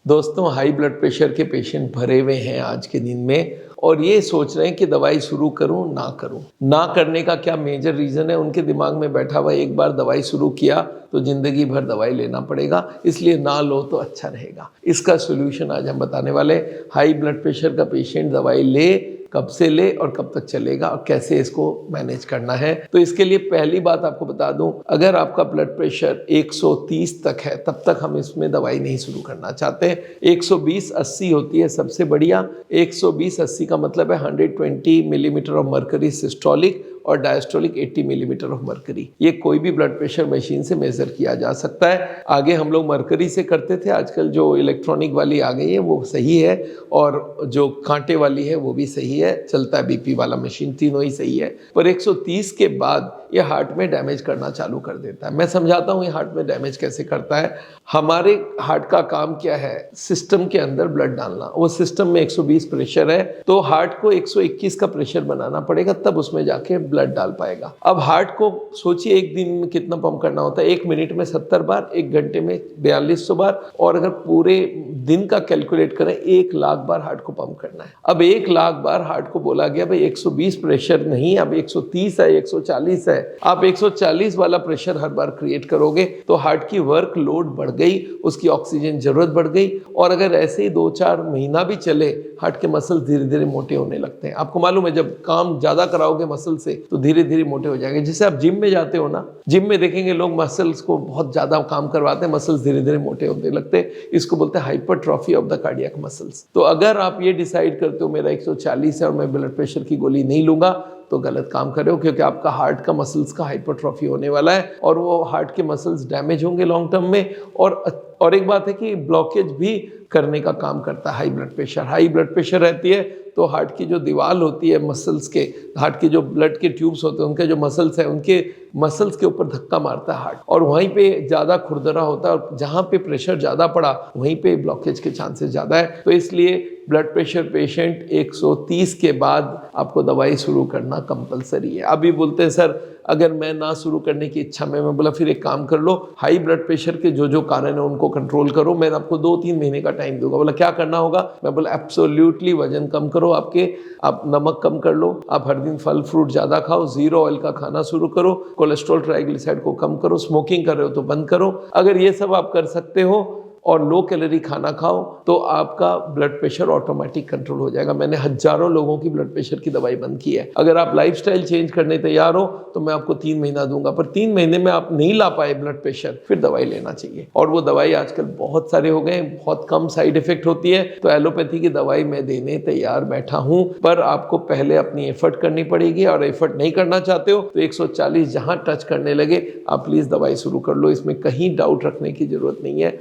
दोस्तों, high blood pressure के patient भरे हुए हैं आज के दिन में और ये सोच रहे हैं कि दवाई शुरू करूं ना करूं। ना करने का क्या मेजर रीज़न है? उनके दिमाग में बैठा हुआ एक बार दवाई शुरू किया तो ज़िंदगी भर दवाई लेना पड़ेगा, इसलिए ना लो तो अच्छा रहेगा। इसका सॉल्यूशन आज हम बताने वाले। हाई ब्लड प्रेशर का पेशेंट दवाई ले, कब से ले और कब तक चलेगा और कैसे इसको मैनेज करना है। तो इसके लिए पहली बात आपको बता दूं, अगर आपका ब्लड प्रेशर 130 तक है तब तक हम इसमें दवाई नहीं शुरू करना चाहते। 120-80 होती है सबसे बढ़िया। 120-80 का मतलब है 120 मिलीमीटर ऑफ मर्करी सिस्टोलिक और डायस्टोलिक 80 मिलीमीटर ऑफ मर्करी। ये कोई भी ब्लड प्रेशर मशीन से मेजर किया जा सकता है। आगे हम लोग मर्करी से करते थे, आजकल जो इलेक्ट्रॉनिक वाली आ गई है वो सही है और जो कांटे वाली है वो भी सही है, चलता है बीपी वाला मशीन, तीनों ही सही है। पर 130 के बाद ये हार्ट में डैमेज करना चालू कर देता है। मैं समझाता हूँ ये हार्ट में डैमेज कैसे करता है। हमारे हार्ट का काम क्या है? सिस्टम के अंदर ब्लड डालना। वो सिस्टम में 120 प्रेशर है तो हार्ट को 121 का प्रेशर बनाना पड़ेगा, तब उसमें जाके ब्लड डाल पाएगा। अब हार्ट को सोचिए एक दिन में कितना पंप करना होता है। 1 मिनट में 70 बार, 1 घंटे में 4200 बार, और अगर पूरे दिन का कैलकुलेट करें 1 लाख बार हार्ट को पंप करना है। अब 1 लाख बार हार्ट को बोला गया भाई 120 प्रेशर नहीं, अब 130 है, 140 है। आप 140 वाला प्रेशर हर बार क्रिएट करोगे तो हार्ट की वर्क लोड बढ़ गई, उसकी ऑक्सीजन जरूरत बढ़ गई। और अगर ऐसे ही 2-4 महीना भी चले, हार्ट के मसल्स धीरे धीरे मोटे होने लगते हैं। आपको मालूम है जब काम ज्यादा कराओगे मसल से तो धीरे धीरे मोटे हो जाएंगे। जैसे आप जिम में जाते हो ना, जिम में देखेंगे लोग मसल्स को बहुत ज्यादा काम करवाते हैं, मसल्स धीरे धीरे मोटे होने लगते हैं। इसको बोलते हैं hypertrophy of the cardiac muscles. तो अगर आप ये डिसाइड करते हो मेरा 140 है और मैं ब्लड प्रेशर की गोली नहीं लूंगा, तो गलत काम कर रहे हो, क्योंकि आपका हार्ट का मसल्स का हाइपरट्रॉफी होने वाला है और वो हार्ट के मसल्स डैमेज होंगे लॉन्ग टर्म में। और एक बात है कि ब्लॉकेज भी करने का काम करता है high blood pressure. High blood pressure रहती है तो हार्ट की जो दीवार होती है मसल्स के, हार्ट के जो ब्लड के ट्यूब्स होते हैं उनके जो मसल्स हैं, उनके मसल्स के ऊपर धक्का मारता है हार्ट, और वहीं पे ज़्यादा खुरदरा होता है और जहाँ पे प्रेशर ज़्यादा पड़ा वहीं पे ब्लॉकेज के चांसेस ज़्यादा है। तो इसलिए ब्लड प्रेशर पेशेंट 130 के बाद आपको दवाई शुरू करना कंपलसरी है। अभी बोलते हैं सर अगर मैं ना शुरू करने की इच्छा में, मैं बोला फिर एक काम कर लो, हाई ब्लड प्रेशर के जो कारण है उनको कंट्रोल करो, मैं आपको 2-3 महीने का टाइम दूंगा। बोला क्या करना होगा? मैं बोला एब्सोल्युटली वजन कम करो आपके, आप नमक कम कर लो, आप हर दिन फल फ्रूट ज़्यादा खाओ, 0 ऑयल का खाना शुरू करो, कोलेस्ट्रॉल ट्राइग्लिसराइड को कम करो, स्मोकिंग कर रहे हो तो बंद करो। अगर ये सब आप कर सकते हो और लो कैलोरी खाना खाओ तो आपका ब्लड प्रेशर ऑटोमेटिक कंट्रोल हो जाएगा। मैंने हजारों लोगों की ब्लड प्रेशर की दवाई बंद की है। अगर आप लाइफस्टाइल चेंज करने तैयार हो तो मैं आपको 3 महीना दूंगा, पर 3 महीने में आप नहीं ला पाए ब्लड प्रेशर, फिर दवाई लेना चाहिए। और वो दवाई आजकल बहुत सारे हो गए, बहुत कम साइड इफेक्ट होती है। तो एलोपैथी की दवाई मैं देने तैयार बैठा हूं, पर आपको पहले अपनी एफर्ट करनी पड़ेगी। और एफर्ट नहीं करना चाहते हो तो 140 जहां टच करने लगे आप प्लीज दवाई शुरू कर लो, इसमें कहीं डाउट रखने की जरूरत नहीं है।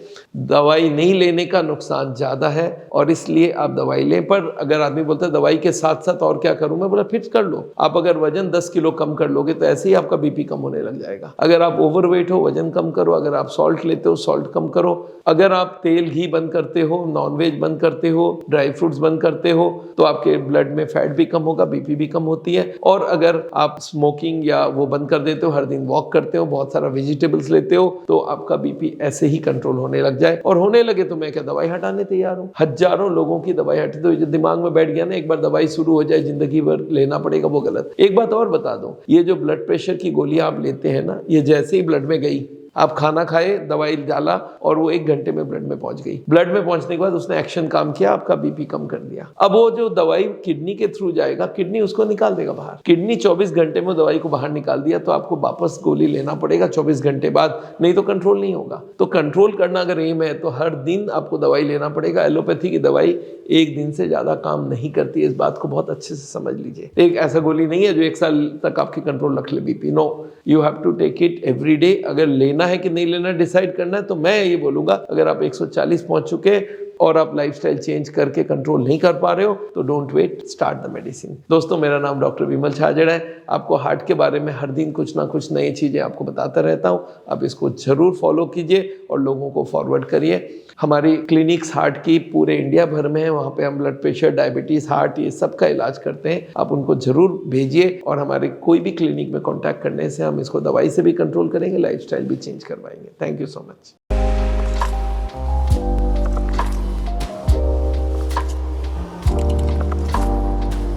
दवाई नहीं लेने का नुकसान ज़्यादा है और इसलिए आप दवाई लें। पर अगर आदमी बोलता है दवाई के साथ साथ और क्या करूं, मैं बोला फिक्स कर लो। आप अगर वजन 10 किलो कम कर लोगे तो ऐसे ही आपका बीपी कम होने लग जाएगा। अगर आप ओवरवेट हो, वजन कम करो। अगर आप सॉल्ट लेते हो, सॉल्ट कम करो। अगर आप तेल घी बंद करते हो, नॉनवेज बंद करते हो, ड्राई फ्रूट्स बंद करते हो, तो आपके ब्लड में फैट भी कम होगा, बीपी भी कम होती है। और अगर आप स्मोकिंग या वो बंद कर देते हो, हर दिन वॉक करते हो, बहुत सारा वेजिटेबल्स लेते हो, तो आपका बीपी ऐसे ही कंट्रोल होने लग जाए। और होने लगे तो मैं क्या दवाई हटाने तैयार हूं। हजारों लोगों की दवाई हटी, तो जो दिमाग में बैठ गया ना एक बार दवाई शुरू हो जाए जिंदगी भर लेना पड़ेगा, वो गलत। एक बात और बता दूं, ये जो ब्लड प्रेशर की गोलियां आप लेते हैं ना, ये जैसे ही ब्लड में गई, आप खाना खाए, दवाई डाला और वो 1 घंटे में ब्लड में पहुंच गई। ब्लड में पहुंचने के बाद उसने एक्शन काम किया, आपका बीपी कम कर दिया। अब वो जो दवाई किडनी के थ्रू जाएगा, किडनी उसको निकाल देगा बाहर। किडनी 24 घंटे में दवाई को बाहर निकाल दिया तो आपको वापस गोली लेना पड़ेगा 24 घंटे बाद, नहीं तो कंट्रोल नहीं होगा। तो कंट्रोल करना अगर एम है तो हर दिन आपको दवाई लेना पड़ेगा। एलोपैथी की दवाई 1 दिन से ज्यादा काम नहीं करती है, इस बात को बहुत अच्छे से समझ लीजिए। एक ऐसा गोली नहीं है जो 1 साल तक आपकी कंट्रोल रख ले BP. No, you have to take it every day. अगर लेना है कि नहीं लेना डिसाइड करना है तो मैं ये बोलूंगा, अगर आप 140 पहुंच चुके और आप लाइफस्टाइल चेंज करके कंट्रोल नहीं कर पा रहे हो तो don't wait, start the medicine. दोस्तों, मेरा नाम डॉक्टर विमल छाजड़ है। आपको हार्ट के बारे में हर दिन कुछ ना कुछ नई चीजें आपको बताता रहता हूं। आप इसको जरूर फॉलो कीजिए और लोगों को फॉरवर्ड करिए। हमारी क्लिनिक्स हार्ट की पूरे इंडिया भर में है, वहाँ पे हम ब्लड प्रेशर, डायबिटीज, हार्ट, ये सब का इलाज करते हैं। आप उनको जरूर भेजिए और हमारे कोई भी क्लिनिक में कॉन्टैक्ट करने से हम इसको दवाई से भी कंट्रोल करेंगे, लाइफस्टाइल भी चेंज करवाएंगे। Thank you so much.